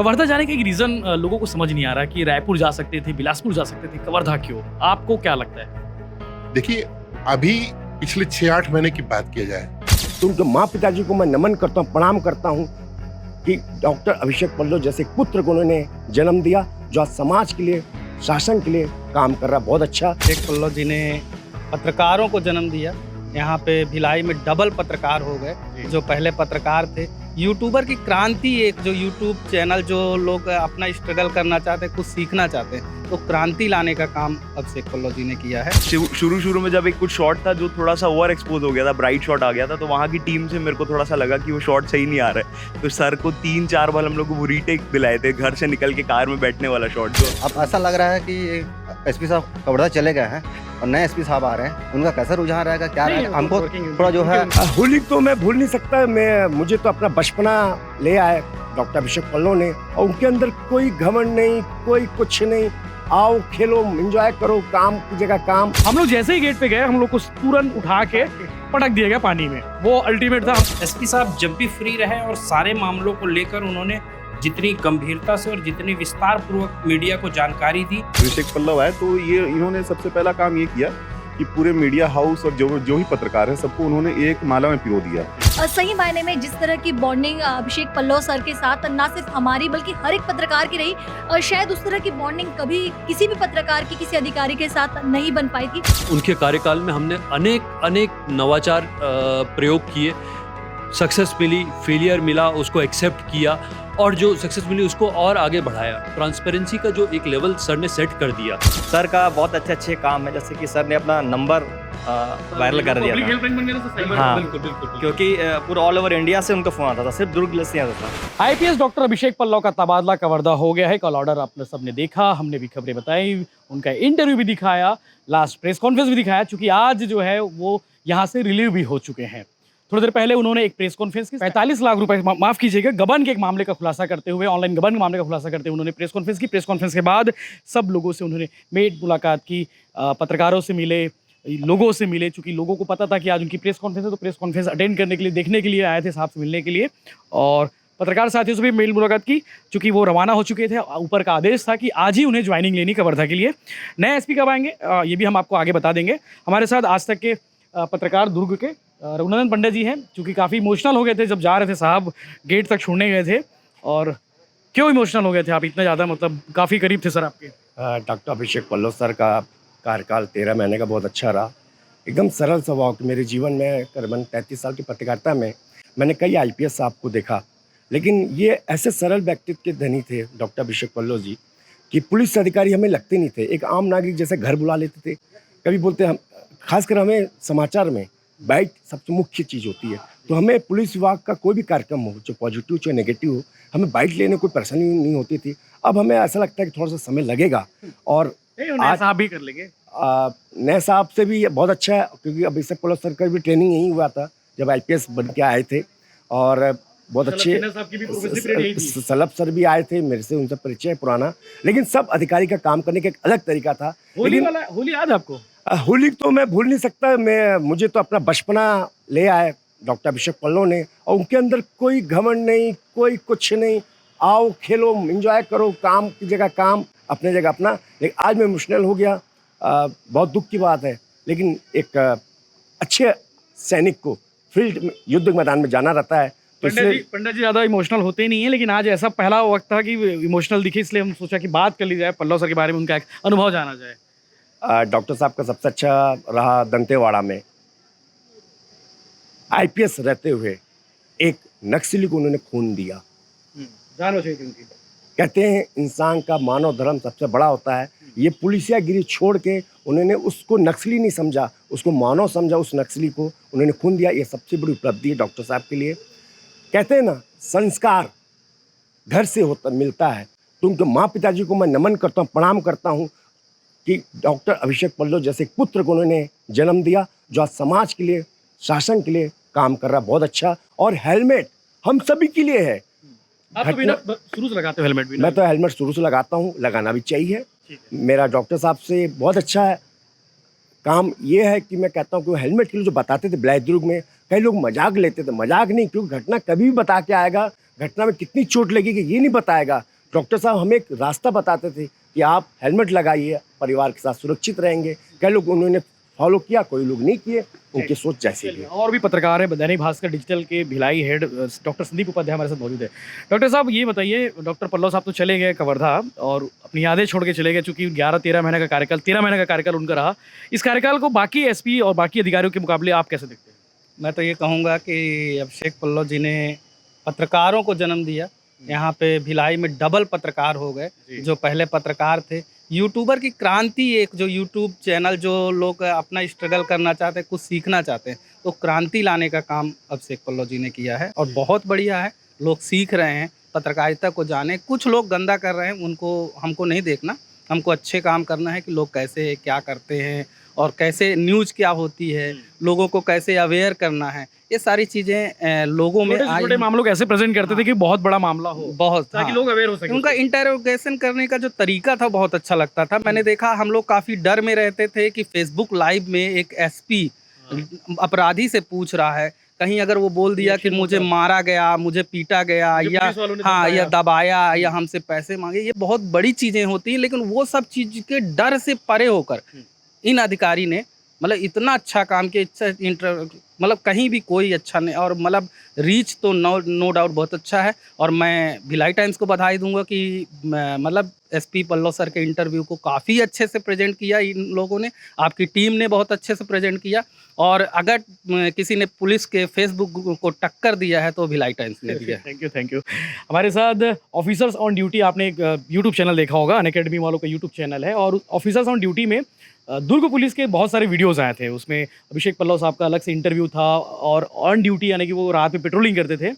कवर्धा जाने का एक रीज़न लोगों को समझ नहीं आ रहा कि रायपुर जा सकते थे, बिलासपुर जा सकते थे, कवर्धा क्यों? आपको क्या लगता है? देखिए, अभी पिछले 6-8 महीने की बात किया जाए तो उनके माँ पिताजी को मैं नमन करता हूँ, प्रणाम करता हूँ कि डॉक्टर अभिषेक पल्लव जैसे पुत्र को उन्होंने जन्म दिया, जो आज समाज के लिए, शासन के लिए काम कर रहा। बहुत अच्छा। अभिषेक पल्लव जी ने पत्रकारों को जन्म दिया। यहाँ पे भिलाई में डबल पत्रकार हो गए। जो पहले पत्रकार थे, यूट्यूबर की क्रांति, एक जो यूट्यूब चैनल जो लोग अपना स्ट्रगल करना चाहते हैं, कुछ सीखना चाहते हैं, तो क्रांति लाने का काम अभिषेक पल्लव जी ने किया है। शुरू में जब एक कुछ शॉट था जो थोड़ा सा ओवर एक्सपोज हो गया था, ब्राइट शॉट आ गया था, तो वहाँ की टीम से मेरे को थोड़ा सा लगा कि वो शॉट सही नहीं आ रहा है। तो सर को 3-4 बार हम लोग को वो रीटेक दिलाए थे, घर से निकल के कार में बैठने वाला शॉट। जो अब ऐसा लग रहा है कि एसपी साहब कवर्धा चले गए हैं और नए एसपी साहब आ रहे हैं, उनका कैसा रुझान रहेगा, क्या रहेगा, हमको थोड़ा जो है। होली तो मैं भूल नहीं सकता। मुझे तो अपना बचपना ले आए डॉक्टर अभिषेक पल्लव ने, और उनके अंदर कोई घमंड नहीं, कोई कुछ नहीं। आओ खेलो, एंजॉय करो, काम की जगह काम। हम लोग जैसे ही गेट पे गए, हम लोग को तुरंत उठा के पटक दिया गया पानी में। वो अल्टीमेट था। एसपी साहब जब भी फ्री रहे और सारे मामलों को लेकर उन्होंने जितनी गंभीरता से और जितनी विस्तार पूर्वक मीडिया को जानकारी दी। अभिषेक पल्लव है तो ये इन्होंने सबसे पहला काम ये किया कि पूरे मीडिया हाउस और जो ही पत्रकार है सबको उन्होंने एक माला में पिरो दिया। सही मायने में जिस तरह की बॉन्डिंग अभिषेक पल्लव सर के साथ ना सिर्फ हमारी बल्कि हर एक पत्रकार की रही, और शायद उस तरह की बॉन्डिंग कभी किसी भी पत्रकार की किसी अधिकारी के साथ नहीं बन पाई थी। उनके कार्यकाल में हमने अनेक नवाचार प्रयोग किए, सक्सेस मिली, फेलियर मिला, उसको एक्सेप्ट किया, और जो सक्सेस मिली उसको और आगे बढ़ाया। ट्रांसपेरेंसी का जो एक लेवल सर ने सेट कर दिया। सर का बहुत अच्छे काम है, जैसे कि सर ने अपना नंबर वायरल कर दिया था। हाँ, क्योंकि पूरा ऑल ओवर इंडिया से उनका फोन आता था, सिर्फ दुर्ग से आता था। आईपीएस डॉक्टर अभिषेक पल्लव का तबादला कवर्धा हो गया है। कॉल ऑर्डर आपने सबने देखा, हमने भी खबरें बताई, उनका इंटरव्यू भी दिखाया, लास्ट प्रेस कॉन्फ्रेंस भी दिखाया, चूंकि आज जो है वो यहाँ से रिलीव भी हो चुके हैं। थोड़ी देर पहले उन्होंने एक प्रेस कॉन्फ्रेंस की 45 लाख रुपए, माफ कीजिएगा, गबन के एक मामले का खुलासा करते हुए, ऑनलाइन गबन के मामले का खुलासा करते हुए उन्होंने प्रेस कॉन्फ्रेंस की। प्रेस कॉन्फ्रेंस के बाद सब लोगों से उन्होंने मुलाकात की, पत्रकारों से मिले, लोगों से मिले। चूंकि लोगों को पता था कि आज उनकी प्रेस कॉन्फ्रेंस है, तो प्रेस कॉन्फ्रेंस अटेंड करने के लिए, देखने के लिए आए थे, साहब से मिलने के लिए। और पत्रकार साथियों से भी मेल मुलाकात की, चूंकि वो रवाना हो चुके थे। ऊपर का आदेश था कि आज ही उन्हें ज्वाइनिंग लेनी कवर्धा के लिए। नए एसपी कब आएंगे ये भी हम आपको आगे बता देंगे। हमारे साथ आज तक के पत्रकार दुर्ग के रघुनंदन पंडित जी हैं, चूँकि काफ़ी इमोशनल हो गए थे जब जा रहे थे साहब, गेट तक छोड़ने गए थे। और क्यों इमोशनल हो गए थे आप इतना ज़्यादा, मतलब काफ़ी करीब थे सर आपके? डॉक्टर अभिषेक पल्लव सर का कार्यकाल 13 महीने का बहुत अच्छा रहा। एकदम सरल स्वभाव के। मेरे जीवन में करीबन 33 साल की पत्रकारिता में मैंने कई आईपीएस साहब को देखा, लेकिन ये ऐसे सरल व्यक्तित्व के धनी थे डॉक्टर अभिषेक पल्लव जी कि पुलिस अधिकारी हमें लगते नहीं थे। एक आम नागरिक जैसे घर बुला लेते थे। कभी बोलते हम, खासकर हमें समाचार में बाइट सबसे मुख्य चीज़ होती है, तो हमें पुलिस विभाग का कोई भी कार्यक्रम हो, चाहे पॉजिटिव चाहे नेगेटिव हो, हमें बाइट लेने कोई परेशानी नहीं होती थी। अब हमें ऐसा लगता है कि थोड़ा सा समय लगेगा, और नए साहब भी कर लेंगे। नए साहब से भी बहुत अच्छा है, क्योंकि अभिषेक पल्लव सर का भी ट्रेनिंग यही हुआ था जब आईपीएस बन के आए थे, और बहुत अच्छे सलभ सर भी आए थे, मेरे से उनसे परिचय है पुराना। लेकिन सब अधिकारी का काम करने का एक अलग तरीका था। होली याद आपको? होली तो मैं भूल नहीं सकता। मुझे तो अपना बचपना ले आए डॉक्टर अभिषेक पल्लव ने, और उनके अंदर कोई घमंड नहीं, कोई कुछ नहीं। आओ खेलो, एंजॉय करो, काम की जगह काम, अपने जगह अपना। लेकिन आज मैं इमोशनल हो गया। बहुत दुख की बात है, लेकिन एक अच्छे सैनिक को फील्ड में, युद्ध मैदान में जाना रहता है। तो पंडित जी ज़्यादा इमोशनल होते नहीं है, लेकिन आज ऐसा पहला वक्त था कि इमोशनल दिखे, इसलिए हम सोचा कि बात कर ली जाए, पल्लव सर के बारे में उनका एक अनुभव जाना जाए। डॉक्टर साहब का सबसे अच्छा रहा दंतेवाड़ा में आईपीएस रहते हुए एक नक्सली को उन्होंने खून दिया। जान बचाई थी उनकी। कहते हैं इंसान का मानव धर्म सबसे बड़ा होता है। ये पुलिसियागिरी छोड़ के उन्होंने उसको नक्सली नहीं समझा, उसको मानव समझा। उस नक्सली को उन्होंने खून दिया। ये सबसे बड़ी उपलब्धि है डॉक्टर साहब के लिए। कहते हैं ना, संस्कार घर से होता मिलता है। तो उनके माँ पिताजी को मैं नमन करता हूँ, प्रणाम करता हूँ कि डॉक्टर अभिषेक पल्लव जैसे पुत्र को उन्होंने जन्म दिया, जो आज समाज के लिए, शासन के लिए काम कर रहा। बहुत अच्छा। और हेलमेट हम सभी के लिए है। आप तो शुरू से लगाते हो हेलमेट भी? मैं तो हेलमेट शुरू से लगाता हूँ, लगाना भी चाहिए। मेरा डॉक्टर साहब से बहुत अच्छा है काम। ये है कि मैं कहता हूँ कि हेलमेट के लिए जो बताते थे ब्लैक दुर्ग में, कई लोग मजाक लेते थे। मजाक नहीं, क्योंकि घटना कभी भी बता के आएगा। घटना में कितनी चोट लगी कि ये नहीं बताएगा। डॉक्टर साहब हमें एक रास्ता बताते थे कि आप हेलमेट लगाइए, परिवार के साथ सुरक्षित रहेंगे। कई लोग उन्होंने फॉलो किया, कोई लोग नहीं किए, उनकी सोच जैसी भी। और भी पत्रकार हैं, दैनिक भास्कर डिजिटल के भिलाई हेड डॉक्टर संदीप उपाध्याय हमारे साथ मौजूद है। डॉक्टर साहब ये बताइए, डॉक्टर पल्लव साहब तो चले गए कवर्धा और अपनी यादें छोड़ के चले गए, चूंकि 11-13 महीने का कार्यकाल 13 महीने का कार्यकाल उनका रहा। इस कार्यकाल को बाकी एसपी और बाकी अधिकारियों के मुकाबले आप कैसे देखते हैं? मैं तो ये कहूँगा कि अभिषेक पल्लव जी ने पत्रकारों को जन्म दिया। यहाँ पे भिलाई में डबल पत्रकार हो गए। जो पहले पत्रकार थे, यूट्यूबर की क्रांति, एक जो यूट्यूब चैनल जो लोग अपना स्ट्रगल करना चाहते हैं, कुछ सीखना चाहते हैं, तो क्रांति लाने का काम अभिषेक पल्लव जी ने किया है और बहुत बढ़िया है। लोग सीख रहे हैं, पत्रकारिता को जाने। कुछ लोग गंदा कर रहे हैं, उनको हमको नहीं देखना। हमको अच्छे काम करना है कि लोग कैसे क्या करते हैं और कैसे न्यूज़ क्या होती है, लोगों को कैसे अवेयर करना है। ये सारी चीज़ें लोगों में छोटे मामलों को ऐसे प्रेजेंट करते थे कि बहुत बड़ा मामला हो, बहुत, ताकि लोग अवेयर हो सके। उनका इंटरोगेशन करने का जो तरीका था बहुत अच्छा लगता था। मैंने देखा, हम लोग काफ़ी डर में रहते थे कि फेसबुक लाइव में एक एसपी अपराधी से पूछ रहा है, कहीं अगर वो बोल दिया कि मुझे मारा गया, मुझे पीटा गया, या दबाया या हमसे पैसे मांगे, ये बहुत बड़ी चीज़ें होती हैं। लेकिन वो सब चीज़ के डर से परे होकर इन अधिकारी ने मतलब इतना अच्छा काम किया। मतलब कहीं भी कोई अच्छा नहीं, और मतलब रीच तो नो डाउट बहुत अच्छा है। और मैं भिलाई टाइम्स को बधाई दूंगा कि मतलब एसपी पल्लव सर के इंटरव्यू को काफ़ी अच्छे से प्रेजेंट किया इन लोगों ने, आपकी टीम ने बहुत अच्छे से प्रेजेंट किया। और अगर किसी ने पुलिस के फेसबुक को टक्कर दिया है तो भिलाई टाइम्स ने दिया। Thank you. हमारे साथ ऑफिसर्स ऑन ड्यूटी, आपने एक यूट्यूब चैनल देखा होगा, अनअकैडमी वालों का यूट्यूब चैनल है, और ऑफिसर्स ऑन ड्यूटी में दुर्ग पुलिस के बहुत सारे वीडियोस आए थे। उसमें अभिषेक पल्लव साहब का अलग से इंटरव्यू था, और ऑन ड्यूटी यानी कि वो रात में पेट्रोलिंग करते थे।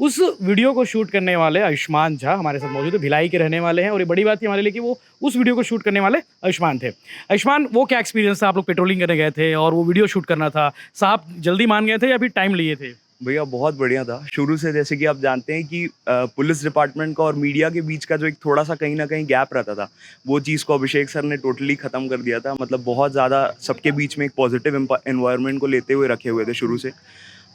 उस वीडियो को शूट करने वाले आयुष्मान झा हमारे साथ मौजूद है, भिलाई के रहने वाले हैं। और ये बड़ी बात थी हमारे लिए कि वो उस वीडियो को शूट करने वाले आयुष्मान थे। आयुष्मान, वो क्या एक्सपीरियंस था? आप लोग पेट्रोलिंग करने गए थे और वो वीडियो शूट करना था, साहब जल्दी मान गए थे या फिर टाइम लिए थे? भैया बहुत बढ़िया था शुरू से। जैसे कि आप जानते हैं कि पुलिस डिपार्टमेंट का और मीडिया के बीच का जो एक थोड़ा सा कहीं ना कहीं गैप रहता था, वो चीज़ को अभिषेक सर ने टोटली ख़त्म कर दिया था। मतलब बहुत ज़्यादा सबके बीच में एक पॉजिटिव एनवायरनमेंट को लेते हुए रखे हुए थे शुरू से।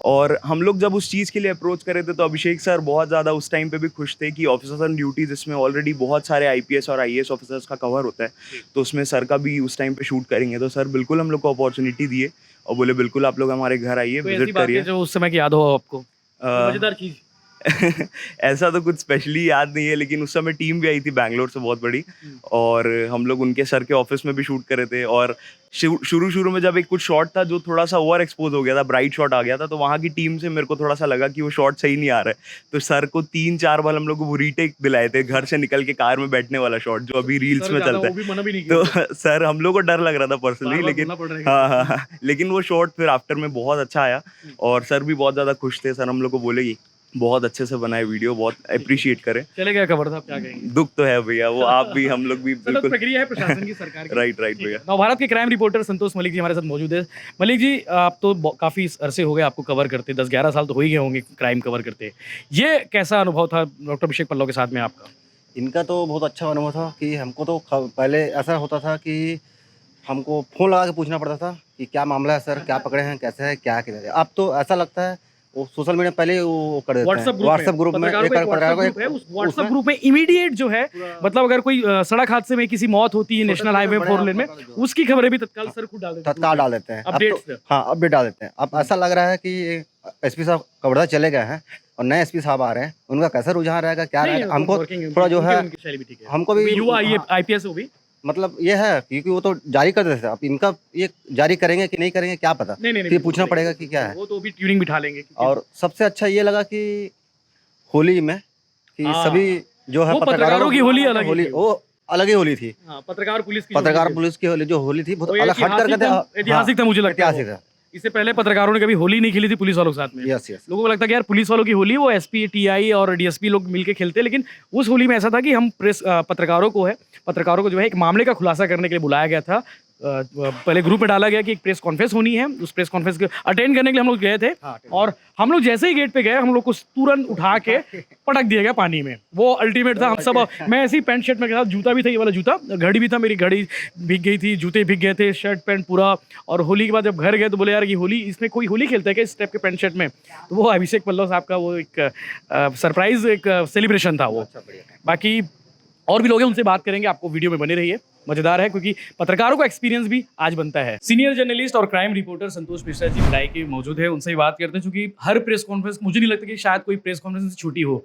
और हम लोग जब उस चीज़ के लिए अप्रोच कर रहे थे तो अभिषेक सर बहुत ज़्यादा उस टाइम पे भी खुश थे कि ऑफिसर्स ऑन ड्यूटी जिसमें ऑलरेडी बहुत सारे आईपीएस और आईएएस ऑफिसर्स का कवर होता है, तो उसमें सर का भी उस टाइम पे शूट करेंगे। तो सर बिल्कुल हम लोग को अपॉर्चुनिटी दिए और बोले बिल्कुल आप लोग हमारे घर आइए, विजिट करिए। जो उस समय की याद हो आपको, मजेदार चीज़? ऐसा तो कुछ स्पेशली याद नहीं है, लेकिन उस समय टीम भी आई थी बैंगलोर से बहुत बड़ी, और हम लोग उनके सर के ऑफिस में भी शूट करे थे। और शुरू में जब एक कुछ शॉट था जो थोड़ा सा ओवर एक्सपोज हो गया था, ब्राइट शॉट आ गया था, तो वहाँ की टीम से मेरे को थोड़ा सा लगा कि वो शॉट सही नहीं आ रहा है। तो सर को 3-4 बार हम लोग को रीटेक दिलाए थे, घर से निकल के कार में बैठने वाला शॉट जो अभी रील्स में चलता है। तो सर हम लोग को डर लग रहा था पर्सनली, लेकिन हाँ, लेकिन वो शॉट फिर आफ्टर में बहुत अच्छा आया और सर भी बहुत ज़्यादा खुश थे। सर हम लोग को बोले बहुत अच्छे से बनाए वीडियो, बहुत अप्रिशिएट करें। चले गया खबर था, क्या कहेंगे? दुख तो है भैया, वो आप भी हम लोग भी बिल्कुल प्रक्रिया है प्रशासन की, सरकार की। राइट भैया। नवभारत के क्राइम रिपोर्टर संतोष मलिक जी हमारे साथ मौजूद है। मलिक जी, आप तो काफ़ी अरसे हो गए आपको कवर करते, 10-11 साल तो हो ही गए होंगे क्राइम कवर करते। ये कैसा अनुभव था डॉक्टर अभिषेक पल्लव के साथ में आपका? इनका तो बहुत अच्छा अनुभव था कि हमको तो पहले ऐसा होता था कि हमको फ़ोन लगा के पूछना पड़ता था कि क्या मामला है सर, क्या पकड़े हैं, कैसे है, क्या किया जाए। अब तो ऐसा लगता है वो सोशल मीडिया पहले वो कर देते हैं, व्हाट्सएप ग्रुप में व्हाट्सएप ग्रुप में इमीडिएट जो है, मतलब अगर कोई सड़क हादसे में किसी मौत होती है नेशनल हाईवे 4 लेन में, उसकी खबरें भी तत्काल सर खुद डाल देते हैं। अपडेट डाल देते हैं। अब ऐसा लग रहा है कि एसपी साहब कवर्धा चले गए हैं और नए एसपी साहब आ रहे हैं, उनका कैसा रुझान रहेगा, क्या रहेगा, हमको थोड़ा जो है, हमको भी युवा आईपीएस हो भी मतलब ये है क्योंकि वो तो जारी कर देते थे। अब इनका ये जारी करेंगे कि नहीं करेंगे क्या पता, फिर पूछना पड़ेगा कि क्या है। वो तो भी ट्यूनिंग बिठा लेंगे। और सबसे अच्छा ये लगा कि होली में कि सभी जो है पत्रकारों की होली अलग, वो अलग ही होली थी। पत्रकार पुलिस की होली जो होली थी बहुत अलग हट करके ऐतिहासिक था, मुझे लगता है ऐतिहासिक था। इससे पहले पत्रकारों ने कभी होली नहीं खेली थी पुलिस वालों के साथ में। लोगों को लगता है कि यार पुलिस वालों की होली वो एसपी, टीआई और डीएसपी लोग मिलके खेलते, लेकिन उस होली में ऐसा था कि हम पत्रकारों को जो है एक मामले का खुलासा करने के लिए बुलाया गया था पहले ग्रुप में डाला गया कि एक प्रेस कॉन्फ्रेंस होनी है। उस प्रेस कॉन्फ्रेंस को अटेंड करने के लिए हम लोग गए थे और हम लोग जैसे ही गेट पे गए हम लोग को तुरंत उठा के पटक दिया गया पानी में। वो अल्टीमेट था। हम सब, मैं ऐसे ही पैंट शर्ट में गया, जूता भी था, ये वाला जूता, घड़ी भी था, मेरी घड़ी भीग गई थी, जूते भीग गए थे, शर्ट पैंट पूरा। और होली के बाद जब घर गए तो बोले यार ये होली, इसमें कोई होली खेलता है क्या इस टाइप के पैंट शर्ट में? तो वो अभिषेक पल्लव साहब का वो एक सरप्राइज एक सेलिब्रेशन था वो। बाकी और भी लोग हैं, उनसे बात करेंगे। आपको वीडियो में बने रहिए, मजेदार है क्योंकि पत्रकारों का एक्सपीरियंस भी आज बनता है। सीनियर जर्नलिस्ट और क्राइम रिपोर्टर संतोष मिश्रा जी भिलाई के मौजूद है, उनसे ही बात करते हैं। क्योंकि हर प्रेस कॉन्फ्रेंस, मुझे नहीं लगता कि शायद कोई प्रेस कॉन्फ्रेंस से छुट्टी हो।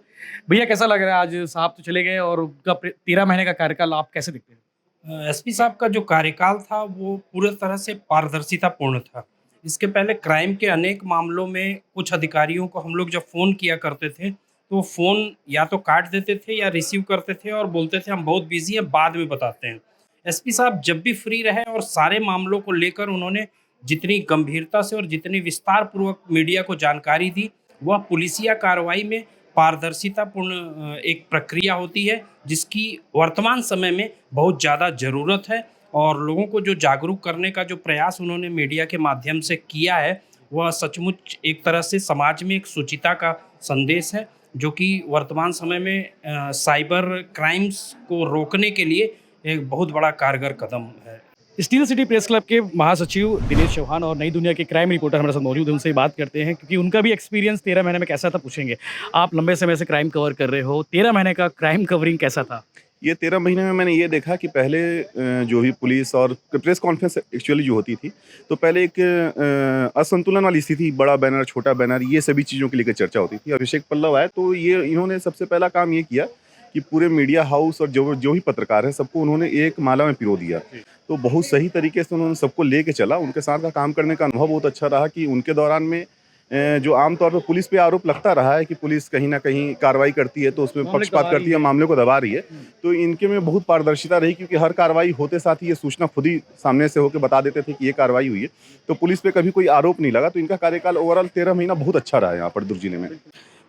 भैया कैसा लग रहा है आज? साहब तो चले गए और उनका 13 महीने का कार्यकाल आप कैसे देखते हैं? एसपी साहब का जो कार्यकाल था वो पूरी तरह से पारदर्शितापूर्ण था। इसके पहले क्राइम के अनेक मामलों में कुछ अधिकारियों को हम लोग जब फ़ोन किया करते थे तो फ़ोन या तो काट देते थे या रिसीव करते थे और बोलते थे हम बहुत बिजी हैं, बाद में बताते हैं। एसपी साहब जब भी फ्री रहे और सारे मामलों को लेकर उन्होंने जितनी गंभीरता से और जितनी विस्तार पूर्वक मीडिया को जानकारी दी, वह पुलिसिया कार्रवाई में पारदर्शितापूर्ण एक प्रक्रिया होती है जिसकी वर्तमान समय में बहुत ज़्यादा ज़रूरत है। और लोगों को जो जागरूक करने का जो प्रयास उन्होंने मीडिया के माध्यम से किया है वह सचमुच एक तरह से समाज में एक शुचिता का संदेश है, जो कि वर्तमान समय में साइबर क्राइम्स को रोकने के लिए एक बहुत बड़ा कारगर कदम है। स्टील सिटी प्रेस क्लब के महासचिव दिनेश चौहान और नई दुनिया के क्राइम रिपोर्टर हमारे साथ मौजूद हैं, उनसे बात करते हैं क्योंकि उनका भी एक्सपीरियंस 13 महीने में कैसा था पूछेंगे। आप लंबे समय से क्राइम कवर कर रहे हो, 13 महीने का क्राइम कवरिंग कैसा था? ये 13 महीने में मैंने ये देखा कि पहले जो भी पुलिस और प्रेस कॉन्फ्रेंस एक्चुअली जो होती थी, तो पहले एक असंतुलन वाली स्थिति, बड़ा बैनर, छोटा बैनर, ये सभी चीज़ों के लेकर चर्चा होती थी। अभिषेक पल्लव आए तो ये इन्होंने सबसे पहला काम ये किया कि पूरे मीडिया हाउस और जो भी पत्रकार है सबको उन्होंने एक माला में पिरो दिया। तो बहुत सही तरीके से उन्होंने सबको लेके चला। उनके साथ का काम करने का अनुभव बहुत अच्छा रहा कि उनके दौरान में जो आमतौर पर पुलिस पे आरोप लगता रहा है कि पुलिस कहीं ना कहीं कार्रवाई करती है तो उसमें पक्षपात करती है, मामले को दबा रही है, तो इनके में बहुत पारदर्शिता रही क्योंकि हर कार्रवाई होते साथ ही ये सूचना खुद ही सामने से होकर बता देते थे कि ये कार्रवाई हुई है। तो पुलिस पे कभी कोई आरोप नहीं लगा। तो इनका कार्यकाल ओवरऑल 13 महीना बहुत अच्छा रहा है यहाँ पर दुर्ग जिले में।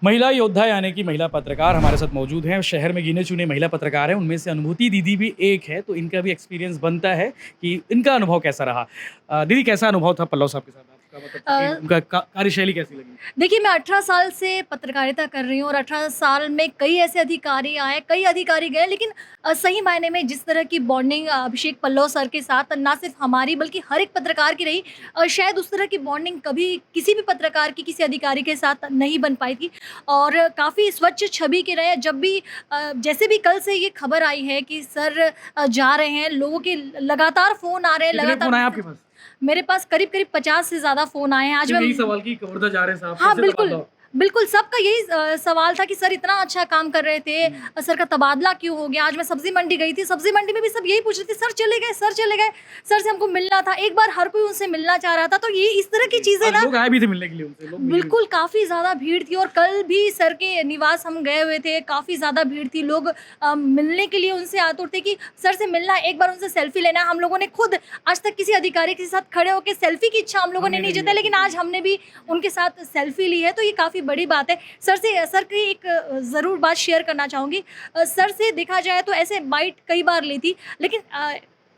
महिला योद्धा यानी कि महिला पत्रकार हमारे साथ मौजूद हैं। शहर में गिने चुने महिला पत्रकार हैं, उनमें से अनुभूति दीदी भी एक है, तो इनका भी एक्सपीरियंस बनता है कि इनका अनुभव कैसा रहा। दीदी कैसा अनुभव था पल्लव साहब के साथ? उनका कार्यशैली कैसी लगी? देखिए, मैं 18 साल से पत्रकारिता कर रही हूँ और 18 साल में कई ऐसे अधिकारी आए, कई अधिकारी गए, लेकिन सही मायने में जिस तरह की बॉन्डिंग अभिषेक पल्लव सर के साथ ना सिर्फ हमारी बल्कि हर एक पत्रकार की रही, शायद उस तरह की बॉन्डिंग कभी किसी भी पत्रकार की किसी अधिकारी के साथ नहीं बन पाई थी। और काफ़ी स्वच्छ छवि के रहे। जब भी जैसे भी कल से ये खबर आई है कि सर जा रहे हैं, लोगों के लगातार फ़ोन आ रहे हैं, कितने फोन आए आपके पास? मेरे पास करीब 50 से ज़्यादा फ़ोन आए हैं। आज मैं यही सवाल की कवर्धा जा रहे हैं साहब? हाँ, कैसे बिल्कुल। तबादला? बिल्कुल, सबका यही सवाल था कि सर इतना अच्छा काम कर रहे थे, सर का तबादला क्यों हो गया? आज मैं सब्जी मंडी गई थी, सब्जी मंडी में भी सब यही पूछ रहे थे, सर चले गए, सर चले गए, सर से हमको मिलना था। एक बार हर कोई उनसे मिलना चाह रहा था। तो ये इस तरह की चीज़ें ना, लोग आए भी थे मिलने के लिए उनसे, लोग बिल्कुल काफ़ी ज़्यादा भीड़ थी। और कल भी सर के निवास हम गए हुए थे, काफ़ी ज़्यादा भीड़ थी। लोग मिलने के लिए उनसे आतुर थे कि सर से मिलना, एक बार उनसे सेल्फी लेना। हम लोगों ने खुद आज तक किसी अधिकारी के साथ खड़े होकर सेल्फी की इच्छा हम लोगों ने नहीं जताई, लेकिन आज हमने भी उनके साथ सेल्फी ली है। तो ये काफ़ी बड़ी बात है। सर की एक ज़रूर बात शेयर करना चाहूँगी। सर से देखा जाए तो ऐसे बाइट कई बार ली थी, लेकिन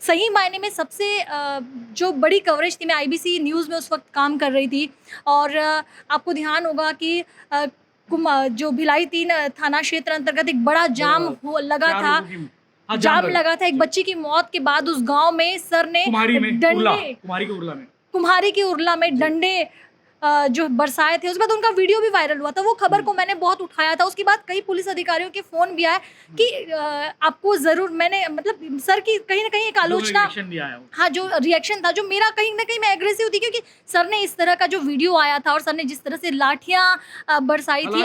सही मायने में सबसे जो बड़ी कवरेज थी, मैं IBC न्यूज़ में उस वक्त काम कर रही थी और आपको ध्यान होगा कि जो भिलाई 3 थाना क्षेत्र अंतर्गत एक बड़ा जाम लगा था। जाम लगा था एक बच्ची की मौत के बाद। उस गांव में सर ने कुम्हारी की उर्ला में डंडे जो बरसाए थे। उसके बाद उनका वीडियो भी वायरल हुआ था। वो खबर को मैंने बहुत उठाया था। उसके बाद कई पुलिस अधिकारियों के फ़ोन भी आए कि आपको ज़रूर, मैंने मतलब सर की कहीं ना कहीं एक आलोचना, हाँ, जो रिएक्शन था, जो मेरा कहीं ना कहीं मैं एग्रेसिव थी क्योंकि सर ने इस तरह का जो वीडियो आया था और सर ने जिस तरह से लाठियाँ बरसाई थी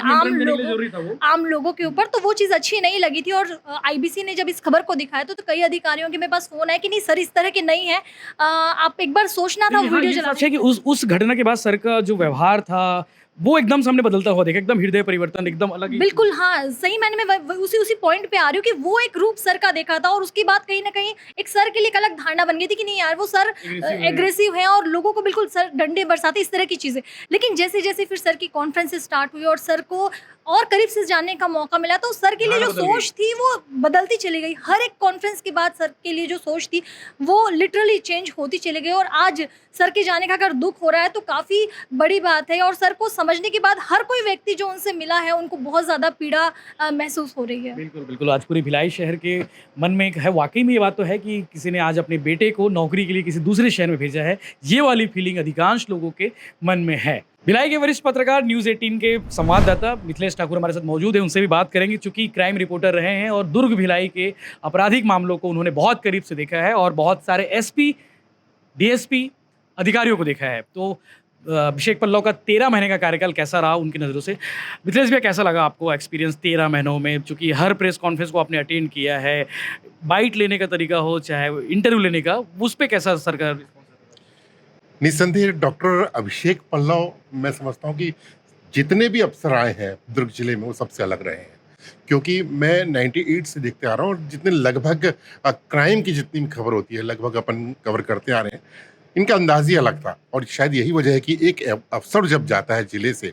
आम लोगों के ऊपर, तो वो चीज़ अच्छी नहीं लगी थी। और IBC ने जब इस खबर को दिखाया तो कई अधिकारियों के मेरे पास फ़ोन आया कि नहीं सर इस तरह के नहीं है, आप एक बार सोचना था वीडियो चला। उस घटना के बाद सर का जो व्यवहार था, वो एकदम से हमने बदलता हुआ देखा, एकदम हृदय परिवर्तन, एकदम अलग ही। बिल्कुल हाँ, सही मैंने मैं उसी पॉइंट पे आ रही हूँ कि वो एक रूप सर का देखा था और उसके बाद कहीं ना कहीं एक सर के लिए एक अलग धारणा बन गई थी कि नहीं यार वो सर एग्रेसिव है और लोगों को बिल्कुल सर डंडे बरसाते, इस तरह की चीज़ें। लेकिन जैसे जैसे फिर सर की कॉन्फ्रेंसेस स्टार्ट हुई और सर को और करीब से जानने का मौका मिला तो सर के लिए जो सोच थी वो बदलती चली गई। हर एक कॉन्फ्रेंस के बाद सर के लिए जो सोच थी वो लिटरली चेंज होती चली गई और आज सर के जाने का अगर दुख हो रहा है तो काफ़ी बड़ी बात है और सर को समझने के बाद हर कोई व्यक्ति जो उनसे मिला है उनको बहुत ज़्यादा पीड़ा महसूस हो रही है। बिल्कुल बिल्कुल, आज पूरे भिलाई शहर के मन में एक है, वाकई में ये बात तो है कि किसी ने आज अपने बेटे को नौकरी के लिए किसी दूसरे शहर में भेजा है। ये वाली फीलिंग अधिकांश लोगों के मन में है। भिलाई के वरिष्ठ पत्रकार न्यूज़ 18 के संवाददाता मिथिलेश ठाकुर हमारे साथ मौजूद है, उनसे भी बात करेंगे चूंकि क्राइम रिपोर्टर रहे हैं और दुर्ग भिलाई के आपराधिक मामलों को उन्होंने बहुत करीब से देखा है और बहुत सारे एसपी, डीएसपी अधिकारियों को देखा है। तो अभिषेक पल्लव का 13 महीने का कार्यकाल कैसा रहा उनकी नज़रों से? मिथिलेश भैया, कैसा लगा आपको एक्सपीरियंस 13 महीनों में? चूँकि हर प्रेस कॉन्फ्रेंस को आपने अटेंड किया है, बाइट लेने का तरीका हो चाहे इंटरव्यू लेने का, उस पर कैसा सरकार? निस्संदेह डॉक्टर अभिषेक पल्लव, मैं समझता हूँ कि जितने भी अफसर आए हैं दुर्ग जिले में वो सबसे अलग रहे हैं, क्योंकि मैं 98 से देखते आ रहा हूँ और जितने लगभग क्राइम की जितनी भी खबर होती है लगभग अपन कवर करते आ रहे हैं, इनका अंदाज ही अलग था। और शायद यही वजह है कि एक अफसर जब जाता है जिले से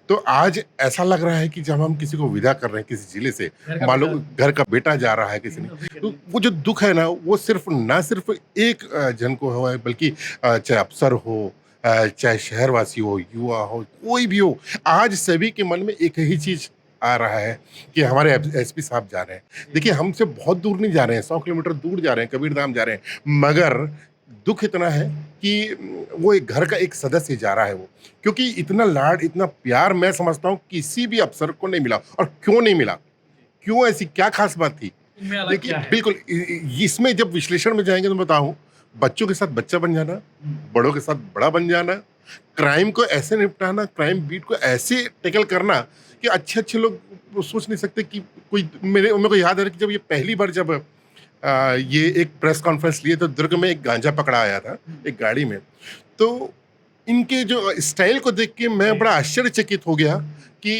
तो आज ऐसा लग रहा है कि जब हम किसी को विदा कर रहे हैं किसी जिले से, मान लो घर का बेटा जा रहा है किसी ने, तो वो जो दुख है ना वो ना सिर्फ एक जन को हो, बल्कि चाहे अफसर हो, चाहे शहरवासी हो, युवा हो, कोई भी हो, आज सभी के मन में एक ही चीज आ रहा है कि हमारे एसपी साहब जा रहे हैं। देखिए, हमसे बहुत दूर नहीं जा रहे हैं, 100 किलोमीटर दूर जा रहे हैं, कबीरधाम जा रहे हैं, मगर दुख इतना है कि वो एक घर का एक सदस्य जा रहा है वो, क्योंकि इतना लाड, इतना प्यार मैं समझता हूँ किसी भी अफसर को नहीं मिला। और क्यों नहीं मिला, क्यों, ऐसी क्या खास बात थी? देखिए, बिल्कुल इसमें जब विश्लेषण में जाएंगे तो बताऊं, बच्चों के साथ बच्चा बन जाना, बड़ों के साथ बड़ा बन जाना, क्राइम को ऐसे निपटाना, क्राइम बीट को ऐसे टैकल करना कि अच्छे अच्छे लोग सोच नहीं सकते कि कोई, मेरे को याद है कि जब ये पहली बार जब ये एक प्रेस कॉन्फ्रेंस लिए तो दुर्ग में एक गांजा पकड़ा आया था एक गाड़ी में, तो इनके जो स्टाइल को देख के मैं बड़ा आश्चर्यचकित हो गया कि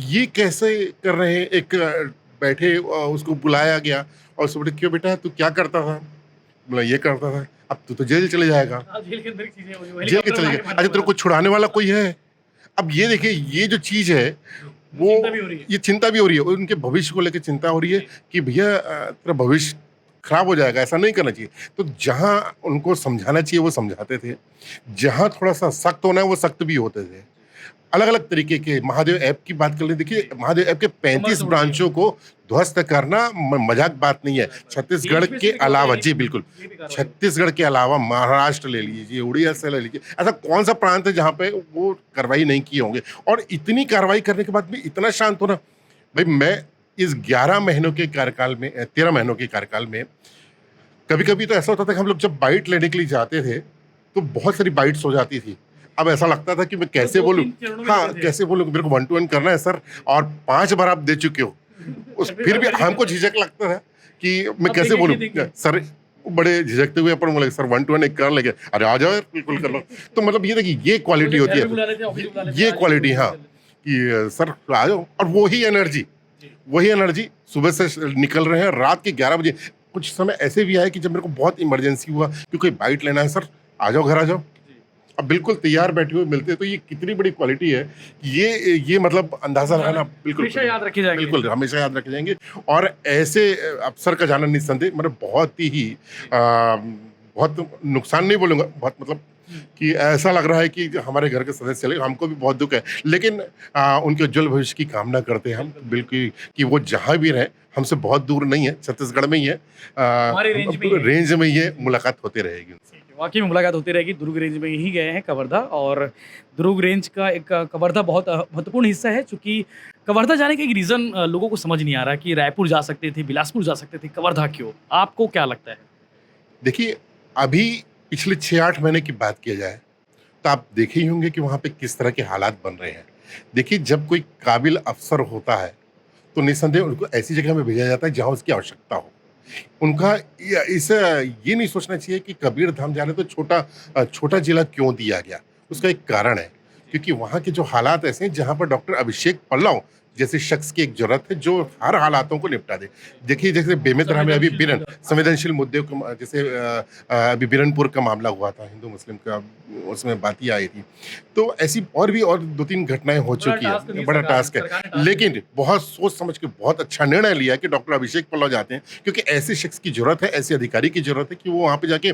ये कैसे कर रहे हैं। एक बैठे, उसको बुलाया गया और उससे बोले, क्यों बेटा तू क्या करता था? बोला ये करता था। अब तू तो जेल चले जाएगा, जेल के अंदर की चीजें जेल के चले जाएगा। अच्छा, तेरे को छुड़ाने वाला कोई है? अब ये देखिए, ये जो चीज है वो ये चिंता भी हो रही है, उनके भविष्य को लेकर चिंता हो रही है कि भैया तेरा भविष्य खराब हो जाएगा, ऐसा नहीं करना चाहिए। तो जहां उनको समझाना चाहिए वो समझाते थे, जहां थोड़ा सा सख्त होना है वो सख्त भी होते थे। अलग अलग तरीके के महादेव ऐप की बात कर ले, देखिए महादेव ऐप के 35 ब्रांचों को ध्वस्त करना मजाक बात नहीं है। छत्तीसगढ़ के अलावा, जी बिल्कुल, छत्तीसगढ़ के अलावा महाराष्ट्र ले लीजिए, उड़ीसा से ले लीजिए, ऐसा कौन सा प्रांत है जहाँ पे वो कार्रवाई नहीं किए होंगे? और इतनी कार्रवाई करने के बाद भी इतना शांत होना। भाई, मैं इस 11 महीनों के कार्यकाल में, 13 महीनों के कार्यकाल में, कभी कभी तो ऐसा होता था कि हम लोग जब बाइट लेने के लिए जाते थे तो बहुत सारी बाइट्स हो जाती थी। अब ऐसा लगता था कि मैं कैसे बोलूं, हाँ कैसे बोलूं, मेरे को 1-to-1 करना है सर, और 5 बार आप दे चुके हो, उस फिर भी हमको झिझक लगता था कि मैं कैसे बोलूं। सर बड़े झिझकते हुए अपन बोले, सर 1-to-1 एक कर लेंगे, अरे आ जाओ बिल्कुल कर लो। तो मतलब ये देखिए, ये क्वालिटी होती है, ये क्वालिटी, हाँ, कि सर आ जाओ। और वही एनर्जी सुबह से निकल रहे हैं, रात के 11 बजे। कुछ समय ऐसे भी आए कि जब मेरे को बहुत इमरजेंसी हुआ कि कोई बाइट लेना है, सर आ जाओ, घर आ जाओ, अब बिल्कुल तैयार बैठे हुए मिलते हैं। तो ये कितनी बड़ी क्वालिटी है, ये मतलब अंदाजा लगाना बिल्कुल हमेशा याद रखे जाएंगे, बिल्कुल हमेशा याद रखे जाएंगे। और ऐसे अफसर का जाना निस्संदेह मतलब बहुत ही बहुत नुकसान नहीं बोलूँगा, बहुत मतलब कि ऐसा लग रहा है कि हमारे घर के सदस्य चले, हमको भी बहुत दुख है, लेकिन उनके उज्जवल भविष्य की कामना करते हैं हम बिल्कुल कि वो जहाँ भी रहे, हमसे बहुत दूर नहीं है, छत्तीसगढ़ में ही है, रेंज में ही है, मुलाकात होती रहेगी उनसे। वाकई में मुलाकात होती रहेगी। दुर्ग रेंज में ही गए हैं कवर्धा, और दुर्ग रेंज का एक कवर्धा बहुत महत्वपूर्ण हिस्सा है, चूँकि कवर्धा जाने का एक रीज़न लोगों को समझ नहीं आ रहा कि रायपुर जा सकते थे, बिलासपुर जा सकते थे, कवर्धा क्यों? आपको क्या लगता है? देखिए, अभी पिछले 6-8 महीने की बात किया जाए तो आप देखे ही होंगे कि वहाँ पे किस तरह के हालात बन रहे हैं। देखिए, जब कोई काबिल अफसर होता है तो निस्संदेह उनको ऐसी जगह में भेजा जाता है जहाँ उसकी आवश्यकता हो। उनका ये नहीं सोचना चाहिए कि कबीरधाम जाने तो छोटा जिला क्यों दिया गया, उसका एक कारण है क्योंकि वहाँ के जो हालात ऐसे हैं जहाँ पर डॉक्टर अभिषेक पल्लव जैसे शख्स की एक जरूरत है जो हर हालातों को निपटा दे। देखिए जैसे बेमित्र में अभी बिरन संवेदनशील मुद्दे को जैसे अभी बिरनपुर का मामला हुआ था हिंदू मुस्लिम का, उसमें बात ही आई थी। तो ऐसी और भी और 2-3 घटनाएं हो चुकी है, बड़ा टास्क है, लेकिन बहुत सोच समझ के बहुत अच्छा निर्णय लिया कि डॉक्टर अभिषेक पल्लव जाते हैं, क्योंकि ऐसे शख्स की जरूरत है, ऐसे अधिकारी की जरूरत है कि वो वहाँ पे जाके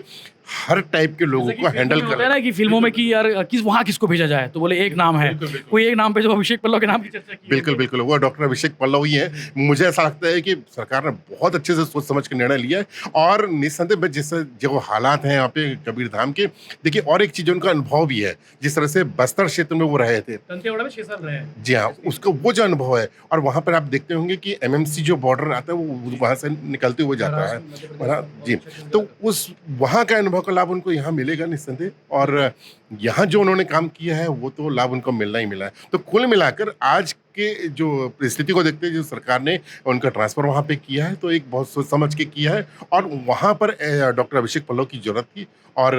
हर टाइप के लोगों को हैंडल होता है कर। ना कि फिल्मों में कि यार वहाँ किसको भेजा जाए, तो बोले एक नाम है, कोई एक नाम पे जो अभिषेक पल्लव के नाम की चर्चा की। बिल्कुल बिल्कुल, वो डॉक्टर अभिषेक पल्लव ही है। मुझे ऐसा लगता है कि सरकार ने बहुत अच्छे से सोच समझ के निर्णय लिया है और निस्संदेह जैसे जो हालात हैं यहाँ पे कबीरधाम के, देखिए और एक चीज उनका अनुभव भी है, जिस तरह से बस्तर क्षेत्र में वो रहे थे, दंतेवाड़ा में 6 साल रहे हैं। जी हाँ, उसका वो जो अनुभव है, और वहाँ पर आप देखते होंगे कि एमएमसी जो बॉर्डर आता है वो वहाँ से निकलते हुए जाता है, हाँ जी। तो उस वहाँ का अनुभव का लाभ उनको यहाँ मिलेगा निस्संदेह, और यहाँ जो उन्होंने काम किया है वो तो लाभ उनको मिलना ही मिला है। तो कुल मिलाकर आज के जो परिस्थिति को देखते हैं, जो सरकार ने उनका ट्रांसफर वहाँ पे किया है तो एक बहुत सोच समझ के किया है, और वहाँ पर डॉक्टर अभिषेक पल्लव की जरूरत थी, और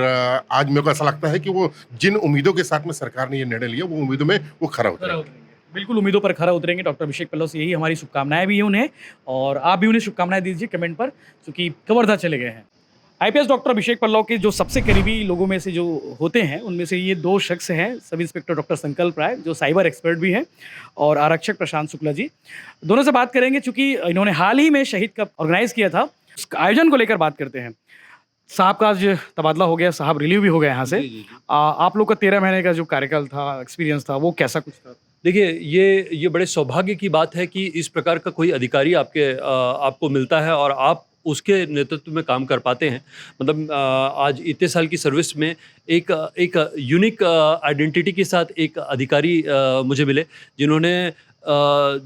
आज मेरे को ऐसा लगता है कि वो जिन उम्मीदों के साथ में सरकार ने ये निर्णय लिया वो उम्मीदों में वो खरा उतरा। बिल्कुल उम्मीदों पर खरा उतरेंगे डॉक्टर अभिषेक पल्लव से, यही हमारी शुभकामनाएं भी हैं उन्हें, और आप भी उन्हें शुभकामनाएं दीजिए कमेंट पर, क्योंकि कवर्धा चले गए हैं। आईपीएस डॉक्टर अभिषेक पल्लव के जो सबसे करीबी लोगों में से जो होते हैं उनमें से ये 2 शख्स हैं, सब इंस्पेक्टर डॉक्टर संकल्प राय जो साइबर एक्सपर्ट भी हैं, और आरक्षक प्रशांत शुक्ला जी। दोनों से बात करेंगे चूंकि इन्होंने हाल ही में शहीद कप ऑर्गेनाइज किया था, उस आयोजन को लेकर बात करते हैं। साहब का आज तबादला हो गया, साहब रिलीव भी हो गए यहाँ से। आप लोग का 13 महीने का जो कार्यकाल था, एक्सपीरियंस था, वो कैसा कुछ था? देखिए ये बड़े सौभाग्य की बात है कि इस प्रकार का कोई अधिकारी आपको मिलता है और आप उसके नेतृत्व में काम कर पाते हैं। मतलब आज इतने साल की सर्विस में एक यूनिक आइडेंटिटी के साथ एक अधिकारी मुझे मिले, जिन्होंने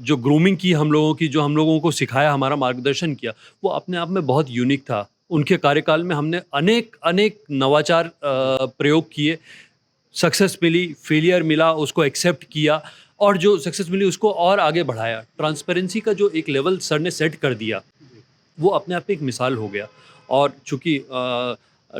जो ग्रूमिंग की हम लोगों की, जो हम लोगों को सिखाया, हमारा मार्गदर्शन किया, वो अपने आप में बहुत यूनिक था। उनके कार्यकाल में हमने अनेक नवाचार प्रयोग किए, सक्सेस मिली, फेलियर मिला, उसको एक्सेप्ट किया, और जो सक्सेस मिली उसको और आगे बढ़ाया। ट्रांसपेरेंसी का जो एक लेवल सर ने सेट कर दिया, वो अपने आप में एक मिसाल हो गया। और चूँकि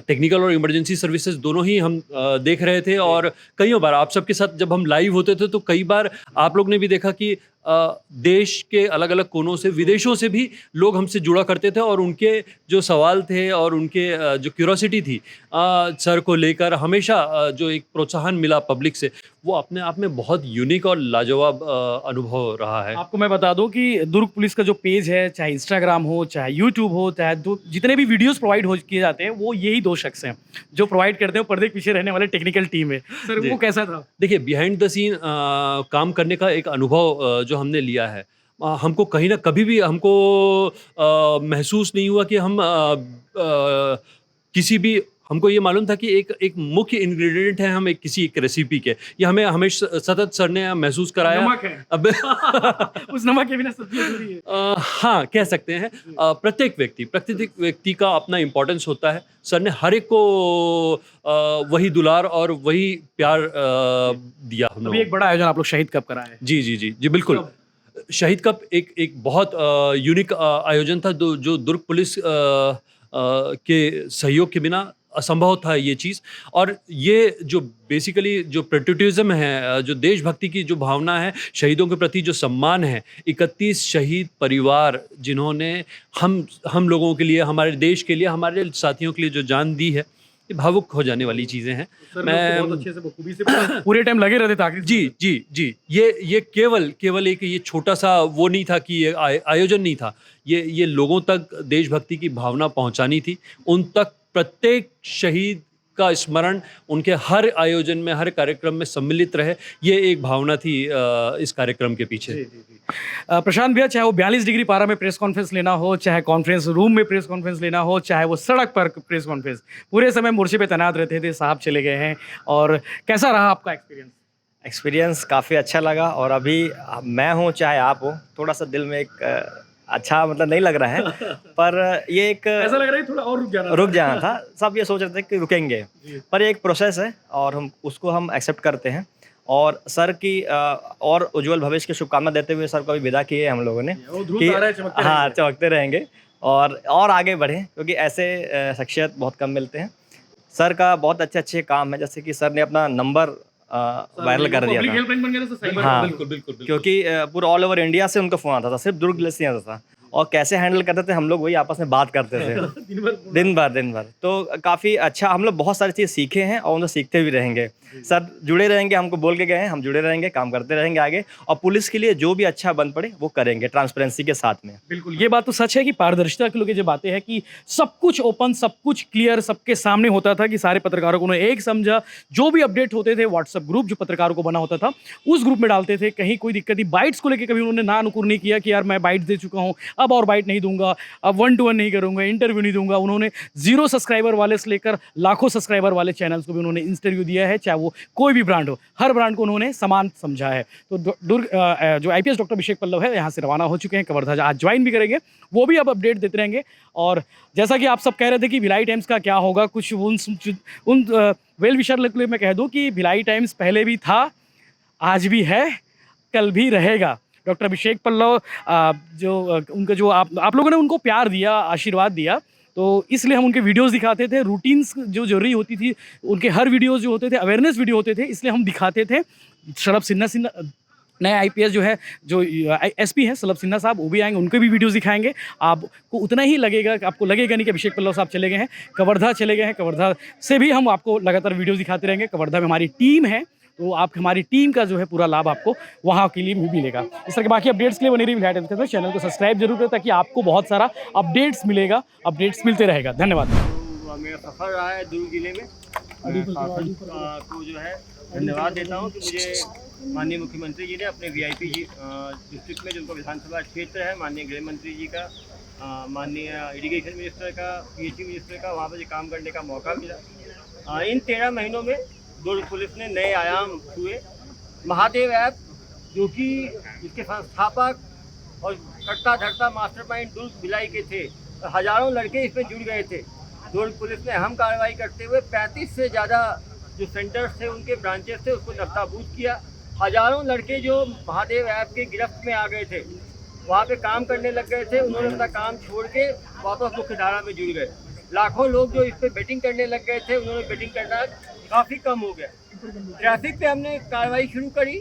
टेक्निकल और इमरजेंसी सर्विसेज दोनों ही हम देख रहे थे, और कई बार आप सबके साथ जब हम लाइव होते थे तो कई बार आप लोग ने भी देखा कि देश के अलग अलग कोनों से, विदेशों से भी लोग हमसे जुड़ा करते थे, और उनके जो सवाल थे और उनके जो क्यूरोसिटी थी सर को लेकर, हमेशा जो एक प्रोत्साहन मिला पब्लिक से, वो अपने आप में बहुत यूनिक और लाजवाब अनुभव रहा है। आपको मैं बता दूं कि दुर्ग पुलिस का जो पेज है, चाहे इंस्टाग्राम हो, चाहे यूट्यूब हो, चाहे जितने भी वीडियोस प्रोवाइड हो किए जाते हैं, वो यही 2 शख्स हैं जो प्रोवाइड करते हैं। पर्दे के पीछे रहने वाले टेक्निकल टीम है सर, वो कैसा था? देखिए, बिहाइंड द सीन काम करने का एक अनुभव जो हमने लिया है, हमको कहीं ना कभी भी हमको महसूस नहीं हुआ कि हम किसी भी, हमको ये मालूम था कि एक मुख्य इंग्रेडिएंट है हम किसी एक रेसिपी के। ये हमें हमेशा सतत सर ने महसूस कराया। नमक है। अब उस नमक के बिना सब्जी अधूरी है। हाँ, कह सकते हैं। प्रत्येक व्यक्ति का अपना इम्पोर्टेंस होता है। सर ने हर एक को वही दुलार और वही प्यार दिया हम लोगों को। एक बड़ा आयोजन आप लोग शहीद कप कराए हैं। जी बिल्कुल। शहीद कप एक बहुत यूनिक आयोजन था, जो दुर्ग पुलिस के सहयोग के बिना असंभव था ये चीज़। और ये जो बेसिकली जो पेट्रियोटिज्म है, जो देशभक्ति की जो भावना है, शहीदों के प्रति जो सम्मान है, 31 शहीद परिवार जिन्होंने हम लोगों के लिए, हमारे देश के लिए, हमारे साथियों के लिए जो जान दी है, ये भावुक हो जाने वाली चीज़ें हैं। मैं बहुत अच्छे से बखूबी से पूरे टाइम लगे रहते थे। जी। ये केवल एक ये छोटा सा वो नहीं था कि ये आयोजन नहीं था। ये लोगों तक देशभक्ति की भावना पहुंचानी थी, उन तक प्रत्येक शहीद का स्मरण उनके हर आयोजन में, हर कार्यक्रम में सम्मिलित रहे। ये एक भावना थी इस कार्यक्रम के पीछे। प्रशांत भैया, चाहे वो 42 डिग्री पारा में प्रेस कॉन्फ्रेंस लेना हो, चाहे कॉन्फ्रेंस रूम में प्रेस कॉन्फ्रेंस लेना हो, चाहे वो सड़क पर प्रेस कॉन्फ्रेंस, पूरे समय मोर्चे पे तैनात रहते थे। साहब चले गए हैं, और कैसा रहा आपका एक्सपीरियंस? काफ़ी अच्छा लगा। और अभी मैं हूँ चाहे आप हो, थोड़ा सा दिल में एक अच्छा मतलब नहीं लग रहा है, पर ये एक ऐसा लग रहा है थोड़ा और रुक जाना था। सब ये सोच रहे थे कि रुकेंगे, पर ये एक प्रोसेस है और हम एक्सेप्ट करते हैं। और सर की और उज्जवल भविष्य की शुभकामना देते हुए सर को भी विदा किए हम लोगों ने कि हाँ, चमकते रहेंगे और आगे बढ़ें, क्योंकि ऐसे शख्सियत बहुत कम मिलते हैं। सर का बहुत अच्छे काम है, जैसे कि सर ने अपना नंबर वायरल कर दिया था। हेल्पलाइन बन गया था, सही बात है, हाँ। बिल्कुल बिल्कुल बिल्कुल। क्योंकि पूरा ऑल ओवर इंडिया से उनको फ़ोन आता था, सिर्फ दुर्ग जिले से नहीं आता था। और कैसे हैंडल करते थे हम लोग, वही आपस में बात करते थे दिन भर। तो काफ़ी अच्छा, हम लोग बहुत सारी चीज़ सीखे हैं और उनको सीखते भी रहेंगे। सर जुड़े रहेंगे, हमको बोल के गए हैं, हम जुड़े रहेंगे, काम करते रहेंगे आगे, और पुलिस के लिए जो भी अच्छा बन पड़े वो करेंगे ट्रांसपेरेंसी के साथ में। बिल्कुल, ये बात तो सच है कि पारदर्शिता की लोग ये जो बातें हैं कि सब कुछ ओपन, सब कुछ क्लियर, सबके सामने होता था कि सारे पत्रकारों को उन्होंने एक समझा। जो भी अपडेट होते थे, व्हाट्सएप ग्रुप जो पत्रकारों को बना होता था उस ग्रुप में डालते थे। कहीं कोई दिक्कत नहीं, बाइट्स को लेकर कभी उन्होंने ना अनुकूल नहीं किया कि यार मैं बाइट दे चुका हूँ, अब और बाइट नहीं दूंगा, अब 1-to-1 नहीं करूंगा, इंटरव्यू नहीं दूंगा। उन्होंने 0 सब्सक्राइबर वाले से लेकर लाखों सब्सक्राइबर वाले चैनल्स को भी उन्होंने इंटरव्यू दिया है, चाहे वो कोई भी ब्रांड हो, हर ब्रांड को उन्होंने समान समझा है। तो दुर्ग जो आईपीएस डॉक्टर अभिषेक पल्लव है यहाँ से रवाना हो चुके हैं, कवर्धा आज ज्वाइन भी करेंगे, वो भी अब अपडेट देते रहेंगे। और जैसा कि आप सब कह रहे थे कि भिलाई टाइम्स का क्या होगा, कुछ उन वेल विशर लोग मैं कह दूं कि भिलाई टाइम्स पहले भी था, आज भी है, कल भी रहेगा। डॉक्टर अभिषेक पल्लव उनका जो आप लोगों ने उनको प्यार दिया, आशीर्वाद दिया, तो इसलिए हम उनके वीडियोस दिखाते थे। रूटीन्स जो जरूरी होती थी, उनके हर वीडियोस जो होते थे अवेयरनेस वीडियो होते थे, इसलिए हम दिखाते थे। शलभ सिन्हा नए आईपीएस जो है, जो एसपी हैं शलभ सिन्हा साहब, वो भी आएंगे, उनके भी वीडियोस दिखाएंगे। आपको उतना ही लगेगा, आपको लगेगा नहीं कि अभिषेक पल्लव साहब चले गए हैं, कवर्धा चले गए हैं। कवर्धा से भी हम आपको लगातार वीडियोस दिखाते रहेंगे। कवर्धा में हमारी टीम है, तो आप हमारी टीम का जो है पूरा लाभ आपको वहाँ के लिए भी मिलेगा। इस तरह के बाकी अपडेट्स के लिए बनी रही भिलाई टाइम्स के चैनल को सब्सक्राइब जरूर करें, ताकि आपको बहुत सारा अपडेट्स मिलेगा, अपडेट्स मिलते रहेगा। धन्यवाद। मेरा सफ़र रहा है दुर्ग जिले में, शासन को जो है धन्यवाद देता हूँ कि मुझे माननीय मुख्यमंत्री जी ने अपने वीआईपी डिस्ट्रिक्ट में, जिनको विधानसभा क्षेत्र है, माननीय गृह मंत्री जी का, माननीय इरिगेशन मिनिस्टर का, पीएचई मिनिस्टर का, वहाँ पर काम करने का मौका मिला। इन 13 महीनों में दुर्ग पुलिस ने नए आयाम छुए। महादेव ऐप, जो कि इसके संस्थापक और करता धरता मास्टरमाइंड दुर्ग भिलाई के थे, हजारों लड़के इसमें जुड़ गए थे। दुर्ग पुलिस ने अहम कार्रवाई करते हुए 35 से ज़्यादा जो सेंटर्स थे, उनके ब्रांचेस थे, उसको नफ्ताबूद किया। हजारों लड़के जो महादेव ऐप के गिरफ्त में आ गए थे, वहाँ पे काम करने लग गए थे, उन्होंने अपना काम छोड़ के वापस मुख्य धारा में जुड़ गए। लाखों लोग जो इस पर बेटिंग करने लग गए थे, उन्होंने बेटिंग करना काफ़ी कम हो गया। ट्रैफिक पे हमने कार्रवाई शुरू करी।